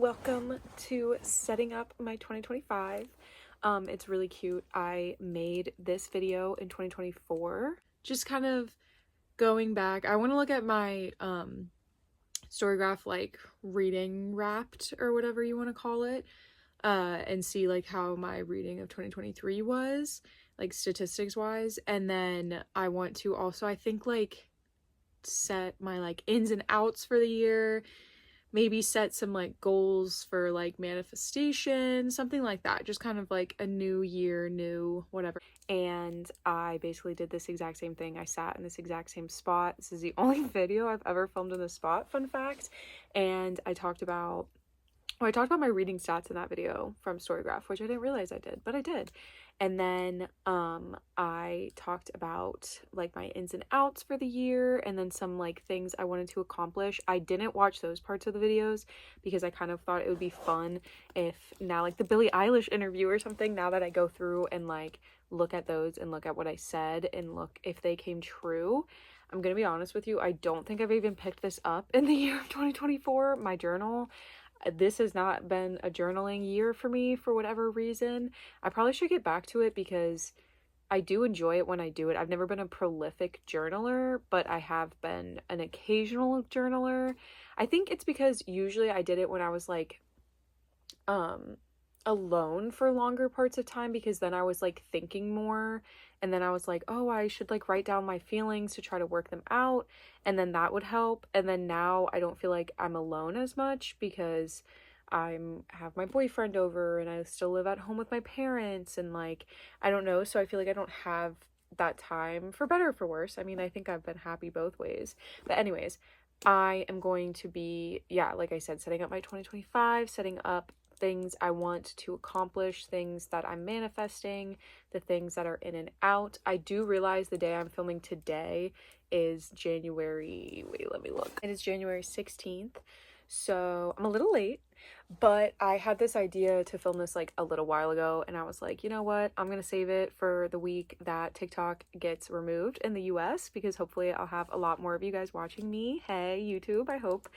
welcome to setting up my 2025. It's really cute. I made this video in 2024, just kind of going back. I want to look at my Storygraph like reading wrapped or whatever you want to call it, and see like how my reading of 2023 was, like statistics wise. And then I want to also, I think, like set my like ins and outs for the year, maybe set some like goals for like manifestation, something like that, just kind of like a new year, new whatever. And I basically did this exact same thing. I sat in this exact same spot. This is the only video I've ever filmed in this spot, fun fact. And I talked about my reading stats in that video from Storygraph, which I didn't realize I did, but I did. And then I talked about like my ins and outs for the year, and then some like things I wanted to accomplish. I didn't watch those parts of the videos because I kind of thought it would be fun if now, like the Billie Eilish interview or something, now that I go through and like look at those and look at what I said and look if they came true. I'm gonna be honest with you, I don't think I've even picked this up in the year of 2024, my journal. This has not been a journaling year for me for whatever reason. I probably should get back to it because I do enjoy it when I do it. I've never been a prolific journaler, but I have been an occasional journaler. I think it's because usually I did it when I was like alone for longer parts of time, because then I was like thinking more, and then I was like, oh, I should like write down my feelings to try to work them out, and then that would help. And then now I don't feel like I'm alone as much because have my boyfriend over and I still live at home with my parents, and like I don't know, so I feel like I don't have that time, for better or for worse. I mean, I think I've been happy both ways. But anyways, I am going to be, yeah, like I said, setting up my 2025, setting up things I want to accomplish, things that I'm manifesting, the things that are in and out. I do realize the day I'm filming today is January, wait, let me look. It is January 16th. So I'm a little late, but I had this idea to film this like a little while ago, and I was like, you know what? I'm gonna save it for the week that TikTok gets removed in the US, because hopefully I'll have a lot more of you guys watching me. Hey, YouTube, I hope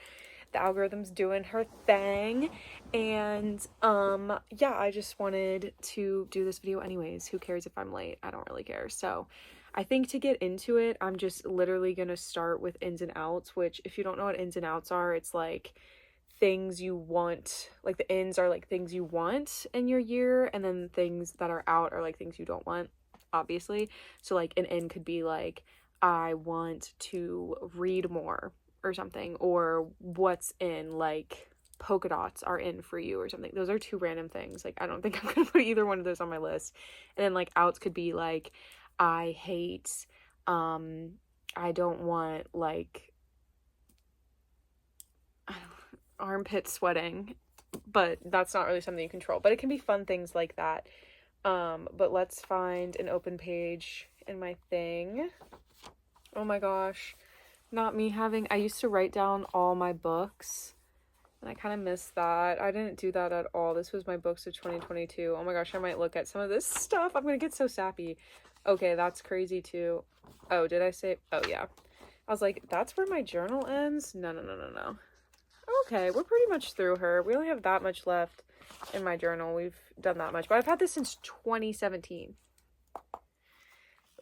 the algorithm's doing her thing. And yeah, I just wanted to do this video anyways. Who cares if I'm late? I don't really care. So I think to get into it, I'm just literally gonna start with ins and outs, which if you don't know what ins and outs are, it's like things you want. Like the ins are like things you want in your year, and then things that are out are like things you don't want, obviously. So like an in could be like, I want to read more or something, or what's in, like polka dots are in for you or something. Those are two random things. Like I don't think I'm gonna put either one of those on my list. And then like outs could be like, I hate I don't want like armpit sweating, but that's not really something you control, but it can be fun things like that. But let's find an open page in my thing. Oh my gosh, not me having, I used to write down all my books and I kind of miss that. I didn't do that at all. This was my books of 2022. Oh my gosh, I might look at some of this stuff. I'm gonna get so sappy. Okay, that's crazy too. Oh, did I say, oh yeah. I was like, that's where my journal ends? No. Okay, we're pretty much through her. We only have that much left in my journal. We've done that much, but I've had this since 2017.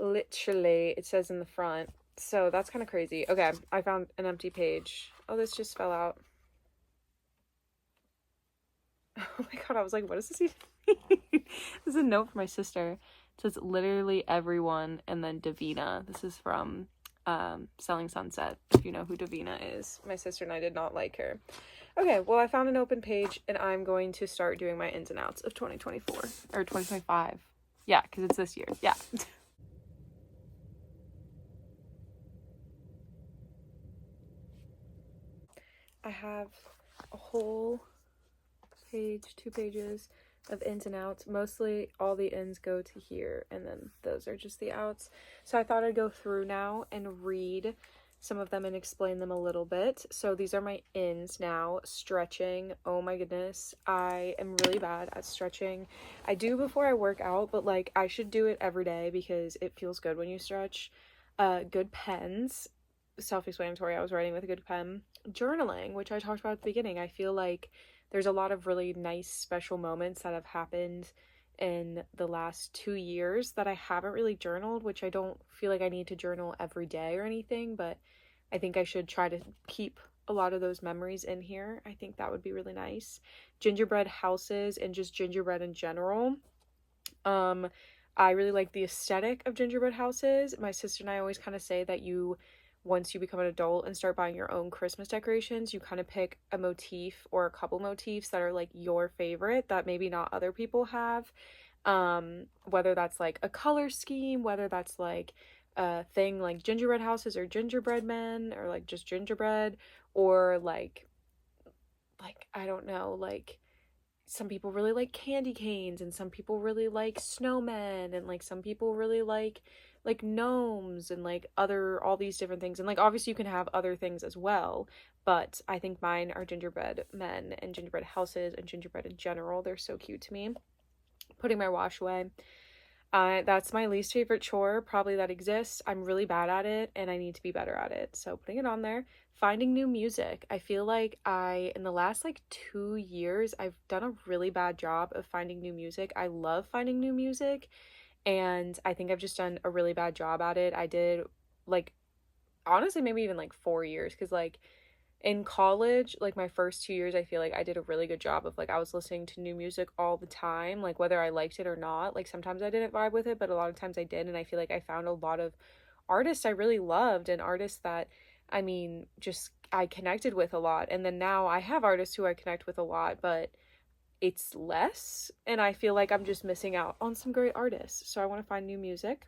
Literally, it says in the front. So that's kind of crazy. Okay, I found an empty page. Oh, this just fell out. Oh my god, I was like, what does this even mean? This is a note from my sister. It says literally everyone, and then Davina. This is from Selling Sunset, if you know who Davina is. My sister and I did not like her. Okay, well, I found an open page, and I'm going to start doing my ins and outs of 2024 or 2025. Yeah, because it's this year. Yeah. I have a whole page, 2 pages of ins and outs. Mostly all the ins go to here, and then those are just the outs. So I thought I'd go through now and read some of them and explain them a little bit. So these are my ins now. Stretching. Oh my goodness, I am really bad at stretching. I do before I work out, but like I should do it every day because it feels good when you stretch. Good pens. Self-explanatory, I was writing with a good pen. Journaling, which I talked about at the beginning. I feel like there's a lot of really nice special moments that have happened in the last 2 years that I haven't really journaled, which I don't feel like I need to journal every day or anything, but I think I should try to keep a lot of those memories in here. I think that would be really nice. Gingerbread houses and just gingerbread in general. Um, I really like the aesthetic of gingerbread houses. My sister and I always kind of say that once you become an adult and start buying your own Christmas decorations, you kind of pick a motif or a couple motifs that are like your favorite that maybe not other people have. Whether that's like a color scheme, whether that's like a thing like gingerbread houses or gingerbread men or like just gingerbread, or like I don't know, like some people really like candy canes, and some people really like snowmen, and like some people really like gnomes, and like other all these different things. And like obviously you can have other things as well, but I think mine are gingerbread men and gingerbread houses and gingerbread in general. They're so cute to me. Putting my wash away, that's my least favorite chore probably that exists. I'm really bad at it and I need to be better at it. So putting it on there. Finding new music. I feel like in the last like 2 years, I've done a really bad job of finding new music. I love finding new music, and I think I've just done a really bad job at it. I did like, honestly, maybe even like 4 years, because like in college, like my first 2 years, I feel like I did a really good job of like I was listening to new music all the time, like whether I liked it or not. Like sometimes I didn't vibe with it, but a lot of times I did, and I feel like I found a lot of artists I really loved, and artists that just I connected with a lot. And then now I have artists who I connect with a lot, but it's less, and I feel like I'm just missing out on some great artists. So I want to find new music.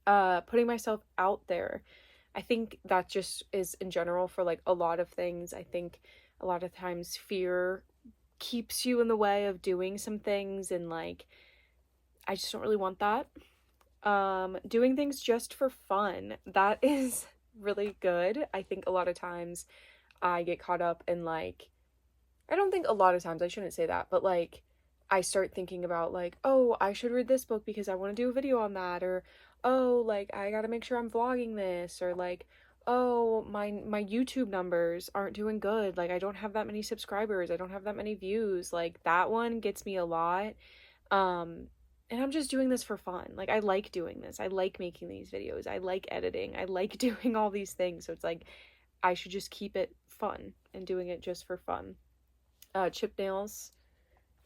Putting myself out there. I think that just is in general for like a lot of things. I think a lot of times fear keeps you in the way of doing some things, and like I just don't really want that. Doing things just for fun. That is really good. I think a lot of times I get caught up in like, I don't think a lot of times, I shouldn't say that, but like I start thinking about like, oh, I should read this book because I want to do a video on that, or oh, like I got to make sure I'm vlogging this, or like, oh, my YouTube numbers aren't doing good. Like I don't have that many subscribers. I don't have that many views. Like that one gets me a lot. Um and I'm just doing this for fun. Like I like doing this. I like making these videos. I like editing. I like doing all these things. So it's like I should just keep it fun and doing it just for fun. Chipped nails.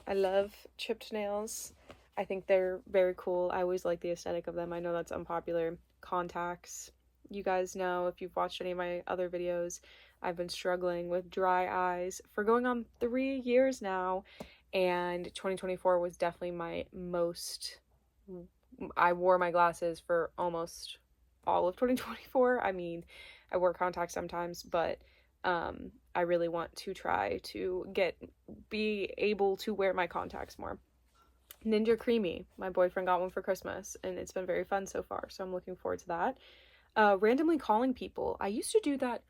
I love chipped nails. I think they're very cool. I always like the aesthetic of them. I know that's unpopular. Contacts. You guys know, if you've watched any of my other videos, I've been struggling with dry eyes for going on 3 years now, and 2024 was definitely my most. I wore my glasses for almost all of 2024. I wear contacts sometimes, but I really want to try to be able to wear my contacts more. Ninja Creamy. My boyfriend got one for Christmas, and it's been very fun so far, so I'm looking forward to that. Randomly calling people. I used to do that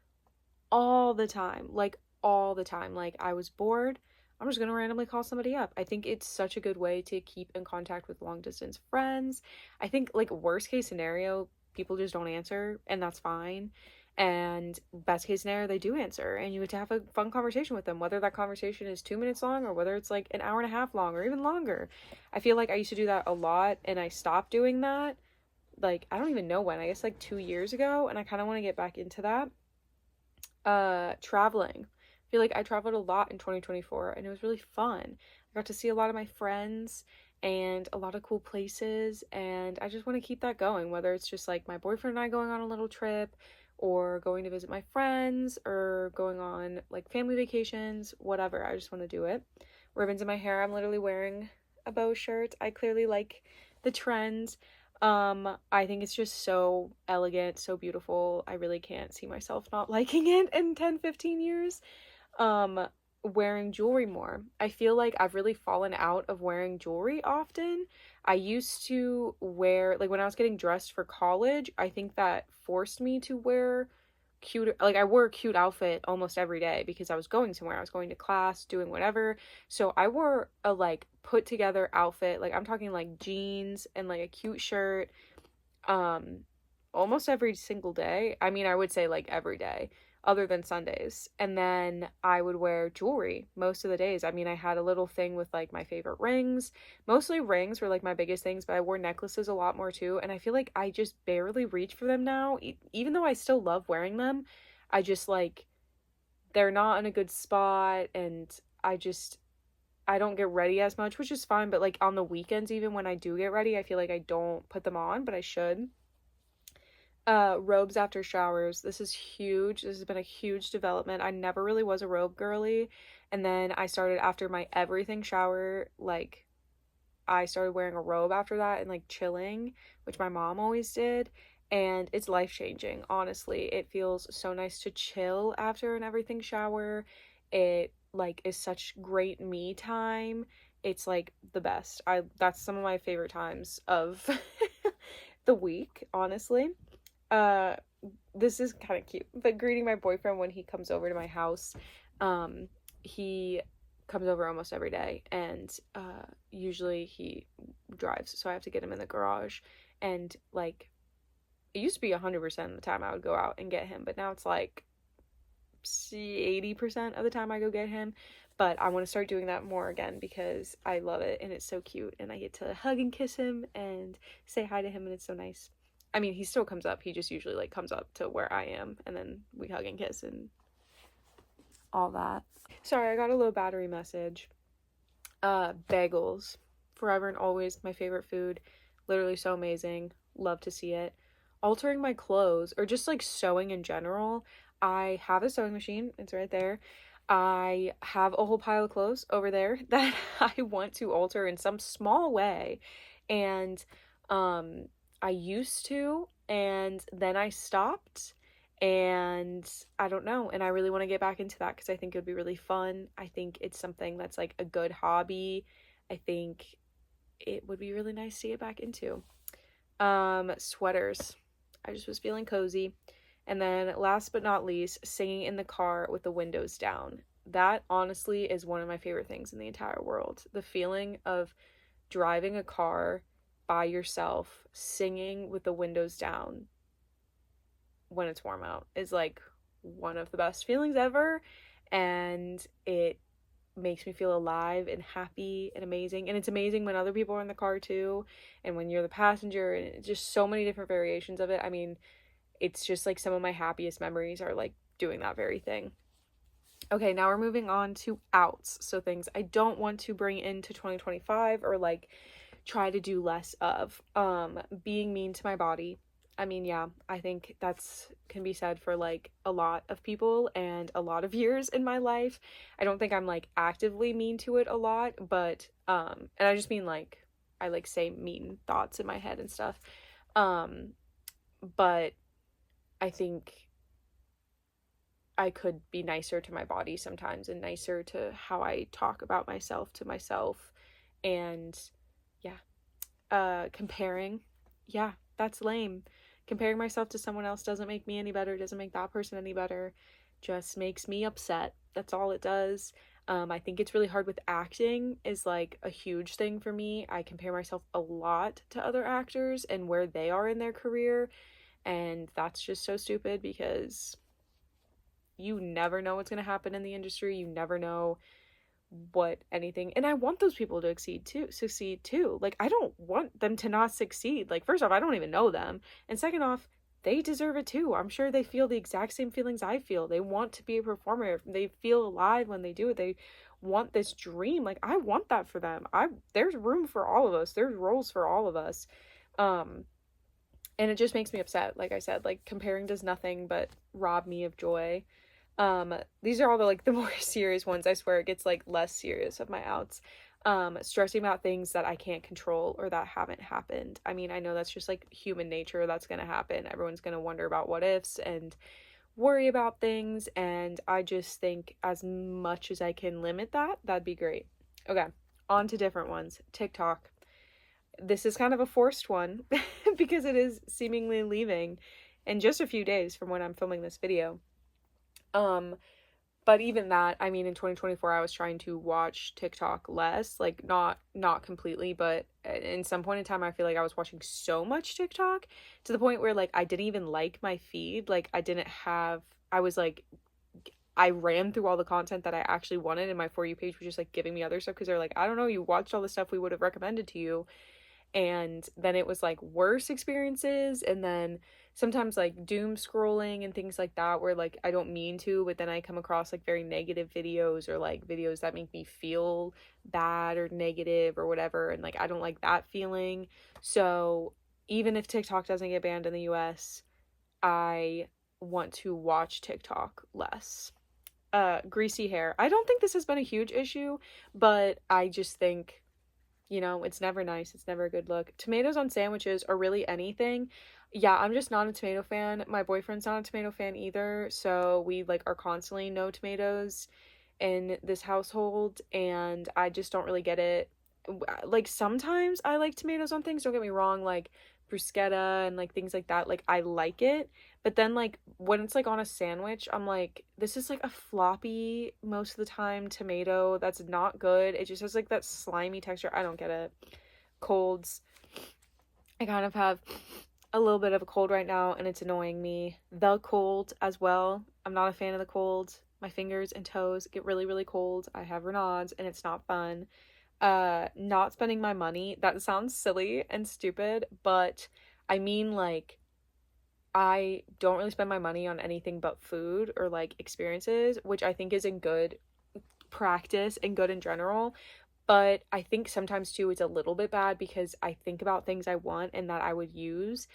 all the time, like all the time. Like I was bored, I'm just gonna randomly call somebody up. I think it's such a good way to keep in contact with long distance friends. I think like worst case scenario, people just don't answer, and that's fine. And best case scenario, they do answer, and you get to have a fun conversation with them, whether that conversation is 2 minutes long or whether it's like an hour and a half long or even longer. I feel like I used to do that a lot, and I stopped doing that. Like, I don't even know when, I guess like 2 years ago, and I kind of want to get back into that. Traveling. I feel like I traveled a lot in 2024, and it was really fun. I got to see a lot of my friends and a lot of cool places, and I just want to keep that going, whether it's just like my boyfriend and I going on a little trip, or going to visit my friends, or going on like family vacations, whatever. I just want to do it. Ribbons in my hair. I'm literally wearing a bow shirt. I clearly like the trends. I think it's just so elegant, so beautiful. I really can't see myself not liking it in 10, 15 years. Um, Wearing jewelry more. I feel like I've really fallen out of wearing jewelry often. I used to wear, like when I was getting dressed for college, I think that forced me to wear cute, like I wore a cute outfit almost every day because I was going somewhere. I was going to class, doing whatever. So I wore a like put together outfit. Like I'm talking like jeans and like a cute shirt um almost every single day. I mean, I would say like every day. other than Sundays. And then I would wear jewelry most of the days. I mean, I had a little thing with like my favorite rings. Mostly rings were like my biggest things, but I wore necklaces a lot more too. And I feel like I just barely reach for them now. Even though I still love wearing them, I just like, they're not in a good spot, and I don't get ready as much, which is fine, but like on the weekends, even when I do get ready, I feel like I don't put them on, but I should. Robes after showers. This is huge. This has been a huge development. I never really was a robe girly, and then I started after my everything shower, like I started wearing a robe after that and like chilling, which my mom always did, and it's life-changing, honestly. It feels so nice to chill after an everything shower. It like is such great me time. It's like the best. I That's some of my favorite times of the week, honestly. Uh this is kind of cute, but greeting my boyfriend when he comes over to my house, um he comes over almost every day, and usually he drives, so I have to get him in the garage. And like, it used to be 100% of the time I would go out and get him, but now it's like 80% of the time I go get him. But I want to start doing that more again because I love it and it's so cute, and I get to hug and kiss him and say hi to him, and it's so nice. I mean, he still comes up. He just usually like comes up to where I am, and then we hug and kiss and all that. Sorry, I got a low battery message. Bagels. Forever and always my favorite food. Literally so amazing. Love to see it. Altering my clothes, or just like sewing in general. I have a sewing machine. It's right there. I have a whole pile of clothes over there that I want to alter in some small way. And I used to, and then I stopped, and I don't know, and I really want to get back into that because I think it would be really fun. I think it's something that's like a good hobby. I think it would be really nice to get back into. Sweaters. I just was feeling cozy. And then last but not least, singing in the car with the windows down. That honestly is one of my favorite things in the entire world. The feeling of driving a car by yourself, singing with the windows down when it's warm out is like one of the best feelings ever. And it makes me feel alive and happy and amazing. And it's amazing when other people are in the car too, and when you're the passenger, and just so many different variations of it. I mean, it's just like some of my happiest memories are like doing that very thing. Okay, now we're moving on to outs. So things I don't want to bring into 2025, or like try to do less of. Being mean to my body. I mean, yeah, I think that's can be said for like a lot of people and a lot of years in my life. I don't think I'm like actively mean to it a lot, but and I just mean like I like say mean thoughts in my head and stuff. But I think I could be nicer to my body sometimes, and nicer to how I talk about myself to myself. And yeah, comparing, yeah, that's lame. Comparing myself to someone else doesn't make me any better, doesn't make that person any better, just makes me upset. That's all it does. I think it's really hard with acting, is like a huge thing for me. I compare myself a lot to other actors and where they are in their career, and that's just so stupid because you never know what's going to happen in the industry. You never know what anything, and I want those people to succeed too. Like, I don't want them to not succeed. Like, first off, I don't even know them, and second off, they deserve it too. I'm sure they feel the exact same feelings I feel. They want to be a performer. They feel alive when they do it. They want this dream. Like, I want that for them. There's room for all of us. There's roles for all of us. And it just makes me upset. Like I said, like, comparing does nothing but rob me of joy. These are all the like the more serious ones. I swear it gets like less serious of my outs. Stressing about things that I can't control or that haven't happened. I mean, I know that's just like human nature. That's gonna happen. Everyone's gonna wonder about what ifs and worry about things, and I just think as much as I can limit that, that'd be great. Okay, on to different ones. TikTok. This is kind of a forced one because it is seemingly leaving in just a few days from when I'm filming this video. But even that, I mean, in 2024, I was trying to watch TikTok less, like not completely, but in some point in time, I feel like I was watching so much TikTok to the point where like I didn't even like my feed. Like, I didn't have I was like, I ran through all the content that I actually wanted, and my For You page was just like giving me other stuff because they're like, I don't know, you watched all the stuff we would have recommended to you. And then it was like worse experiences, and then sometimes like doom scrolling and things like that where like I don't mean to, but then I come across like very negative videos or like videos that make me feel bad or negative or whatever, and like I don't like that feeling. So even if TikTok doesn't get banned in the US, I want to watch TikTok less. Greasy hair. I don't think this has been a huge issue, but I just think, you know, it's never nice. It's never a good look. Tomatoes on sandwiches or really anything. Yeah, I'm just not a tomato fan. My boyfriend's not a tomato fan either. So we like are constantly no tomatoes in this household, and I just don't really get it. Like sometimes I like tomatoes on things, don't get me wrong, like bruschetta and like things like that. Like I like it, but then like when it's like on a sandwich, I'm like, this is like a floppy most of the time tomato that's not good. It just has like that slimy texture. I don't get it. Colds. I kind of have a little bit of a cold right now and it's annoying me. The cold as well. I'm not a fan of the cold. My fingers and toes get really, really cold. I have Raynaud's and it's not fun. Not spending my money. That sounds silly and stupid, but I mean like I don't really spend my money on anything but food or like experiences, which I think is in good practice and good in general. But I think sometimes too it's a little bit bad because I think about things I want and that I would use,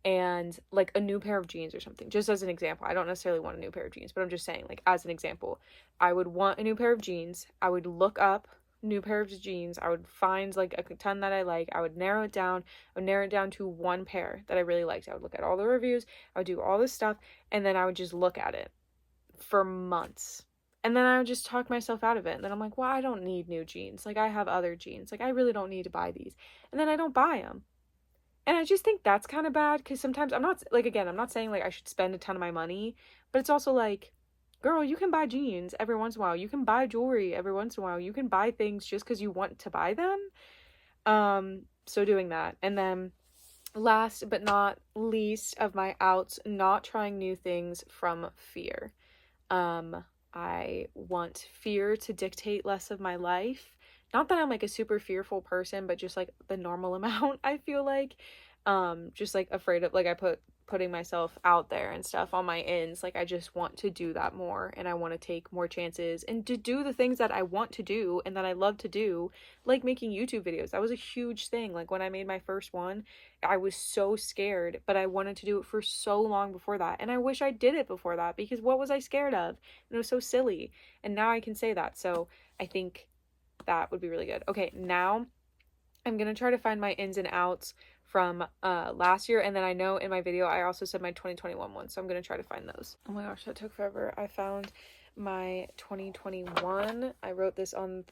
and like a new pair of jeans or something. Just as an example, I don't necessarily want a new pair of jeans, but I'm just saying, like, as an example, I would want a new pair of jeans. I would look up new pairs of jeans. I would find like a ton that I like. I would narrow it down. I would narrow it down to one pair that I really liked. I would look at all the reviews. I would do all this stuff, and then I would just look at it for months. And then I would just talk myself out of it. And then I'm like, well, I don't need new jeans. Like, I have other jeans. Like, I really don't need to buy these. And then I don't buy them. And I just think that's kind of bad because sometimes I'm not, like, again, I'm not saying like I should spend a ton of my money, but it's also like, girl, you can buy jeans every once in a while. You can buy jewelry every once in a while. You can buy things just because you want to buy them. So doing that. And then last but not least of my outs, not trying new things from fear. I want fear to dictate less of my life. Not that I'm like a super fearful person, but just like the normal amount, I feel like. Just like afraid of, like, putting myself out there and stuff on my ends. Like I just want to do that more, and I want to take more chances and to do the things that I want to do and that I love to do, like making YouTube videos. That was a huge thing. Like when I made my first one, I was so scared, but I wanted to do it for so long before that. And I wish I did it before that, because what was I scared of? And it was so silly. And now I can say that. So I think that would be really good. Okay, now I'm gonna try to find my ins and outs from last year, and then I know in my video I also said my 2021 one, so I'm gonna try to find those. Oh my gosh, that took forever. I found my 2021. I wrote this on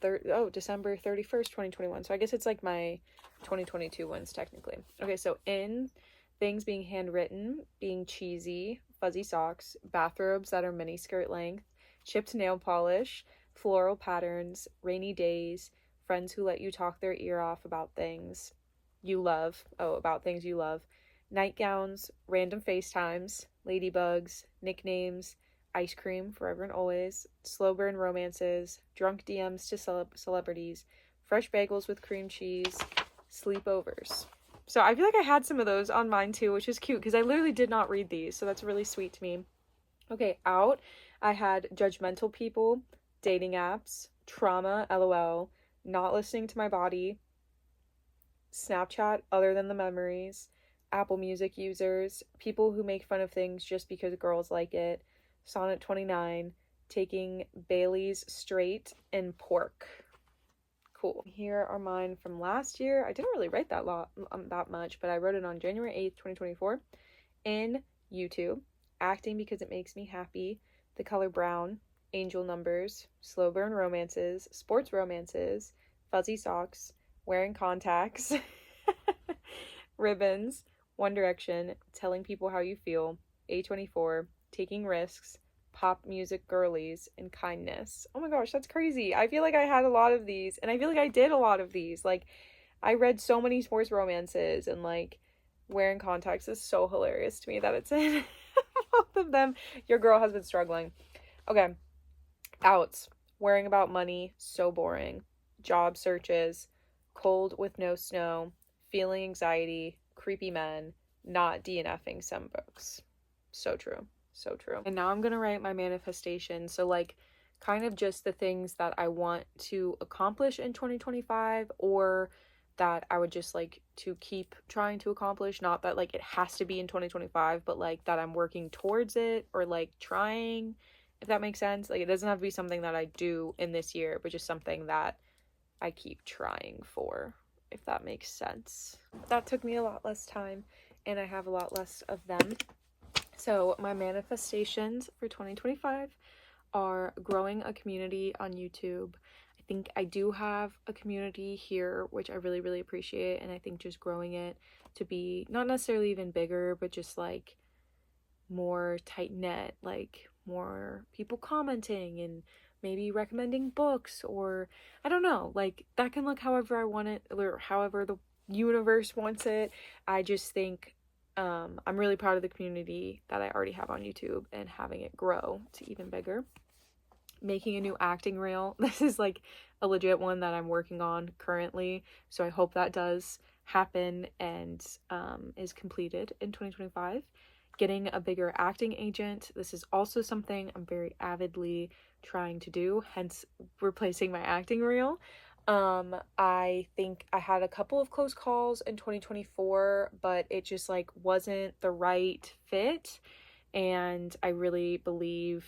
December 31st, 2021. So I guess it's like my 2022 ones technically. Okay, so in things being handwritten, being cheesy, fuzzy socks, bathrobes that are mini skirt length, chipped nail polish, floral patterns, rainy days, friends who let you talk their ear off about things you love. Oh, about things you love. Nightgowns, random FaceTimes, ladybugs, nicknames, ice cream, forever and always, slow burn romances, drunk DMs to celebrities, fresh bagels with cream cheese, sleepovers. So I feel like I had some of those on mine too, which is cute because I literally did not read these, so that's really sweet to me. Okay, out, I had judgmental people, dating apps, trauma, LOL, not listening to my body, Snapchat other than the memories, Apple Music users, people who make fun of things just because girls like it, Sonnet 29, taking Bailey's straight, and pork. Cool. Here are mine from last year. I didn't really write that much, but I wrote it on January 8th, 2024. In YouTube, acting because it makes me happy, the color brown, angel numbers, slow burn romances, sports romances, fuzzy socks, wearing contacts, ribbons, One Direction, telling people how you feel, A24, taking risks, pop music girlies, and kindness. Oh my gosh, that's crazy. I feel like I had a lot of these, and I feel like I did a lot of these. Like, I read so many sports romances, and like wearing contacts is so hilarious to me that it's in Both of them, your girl has been struggling. Okay. Outs. Worrying about money, so boring. Job searches, cold with no snow, feeling anxiety, creepy men, not DNFing some books. So true. So true. And now I'm gonna write my manifestation. So, like, kind of just the things that I want to accomplish in 2025, or that I would just like to keep trying to accomplish. Not that like it has to be in 2025, but like that I'm working towards it, or like trying, if that makes sense. Like, it doesn't have to be something that I do in this year, but just something that I keep trying for, if that makes sense. That took me a lot less time, and I have a lot less of them. So my manifestations for 2025 are growing a community on YouTube. I think I do have a community here, which I really, really appreciate. And I think just growing it to be not necessarily even bigger, but just like more tight knit, like more people commenting and maybe recommending books, or I don't know, like that can look however I want it, or however the universe wants it. I just think I'm really proud of the community that I already have on YouTube and having it grow to even bigger. Making a new acting reel. This is like a legit one that I'm working on currently, so I hope that does happen and is completed in 2025. Getting a bigger acting agent. This is also something I'm very avidly trying to do, hence replacing my acting reel. I think I had a couple of close calls in 2024, but it just like wasn't the right fit, and I really believe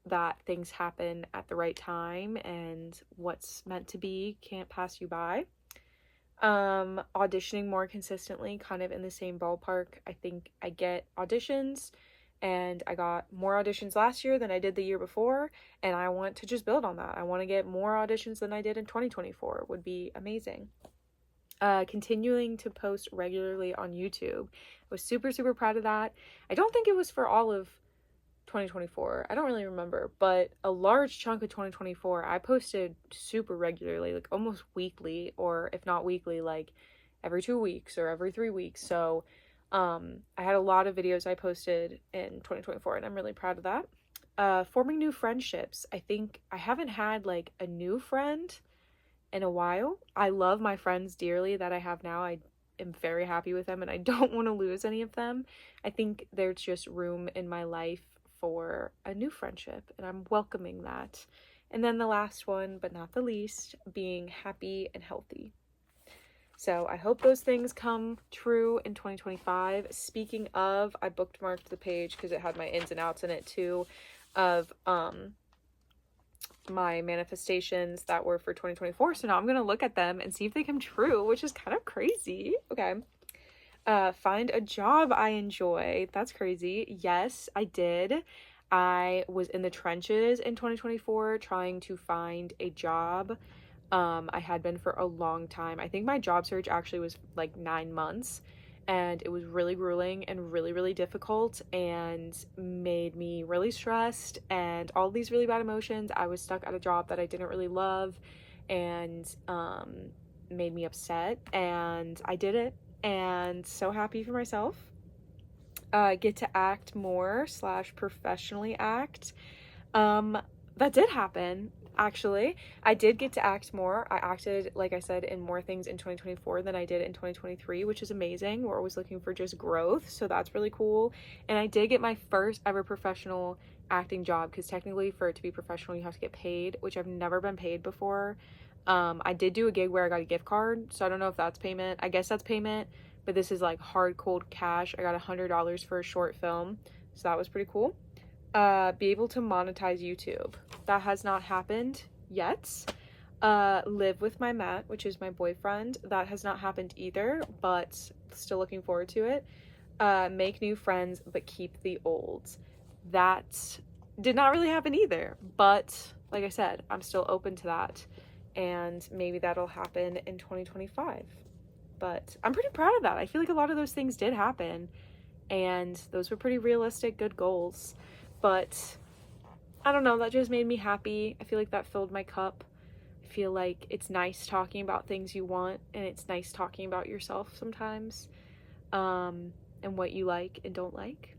that things happen at the right time, and what's meant to be can't pass you by. Auditioning more consistently, kind of in the same ballpark. I think I get auditions, and I got more auditions last year than I did the year before, and I want to just build on that. I want to get more auditions than I did in 2024. Would be amazing. Continuing to post regularly on YouTube. I was super, super proud of that. I don't think it was for all of 2024. I don't really remember, but a large chunk of 2024, I posted super regularly, like almost weekly, or if not weekly, like every 2 weeks or every 3 weeks. So, I had a lot of videos I posted in 2024, and I'm really proud of that. Forming new friendships. I think I haven't had like a new friend in a while. I love my friends dearly that I have now. I am very happy with them, and I don't want to lose any of them. I think there's just room in my life for a new friendship, and I'm welcoming that. And then the last one, but not the least, being happy and healthy. So I hope those things come true in 2025. Speaking of, I bookmarked the page because it had my ins and outs in it too, of my manifestations that were for 2024. So now I'm gonna look at them and see if they come true, which is kind of crazy. Okay. Find a job I enjoy. That's crazy. Yes, I did. I was in the trenches in 2024 trying to find a job. I had been for a long time. I think my job search actually was like 9 months, and it was really grueling and really, really difficult, and made me really stressed and all these really bad emotions. I was stuck at a job that I didn't really love, and made me upset, and I did it, and so happy for myself. Get to act more / professionally act. That did happen, actually. I did get to act more. I acted, like I said, in more things in 2024 than I did in 2023, which is amazing. We're always looking for just growth, so that's really cool. And I did get my first ever professional acting job, because technically for it to be professional you have to get paid, which I've never been paid before. I did do a gig where I got a gift card, so I don't know if that's payment. I guess that's payment, but this is like hard cold cash. I got $100 for a short film, so that was pretty cool. Be able to monetize YouTube. That has not happened yet. Live with my Matt, which is my boyfriend. That has not happened either, but still looking forward to it. Make new friends, but keep the old. That did not really happen either, but like I said, I'm still open to that, and maybe that'll happen in 2025. But I'm pretty proud of that. I feel like a lot of those things did happen, and those were pretty realistic, good goals. But I don't know, that just made me happy. I feel like that filled my cup. I feel like it's nice talking about things you want, and it's nice talking about yourself sometimes, and what you like and don't like.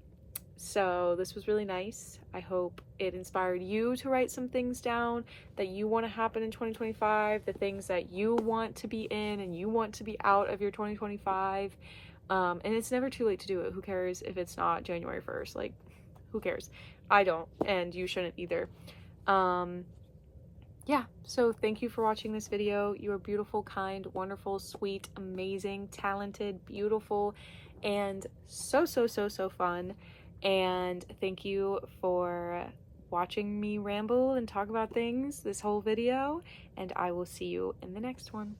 So this was really nice. I hope it inspired you to write some things down that you want to happen in 2025, the things that you want to be in and you want to be out of your 2025. And it's never too late to do it. Who cares if it's not January 1st? Like, who cares? I don't, and you shouldn't either. Yeah, so thank you for watching this video. You are beautiful, kind, wonderful, sweet, amazing, talented, beautiful, and so fun. And thank you for watching me ramble and talk about things this whole video, and I will see you in the next one.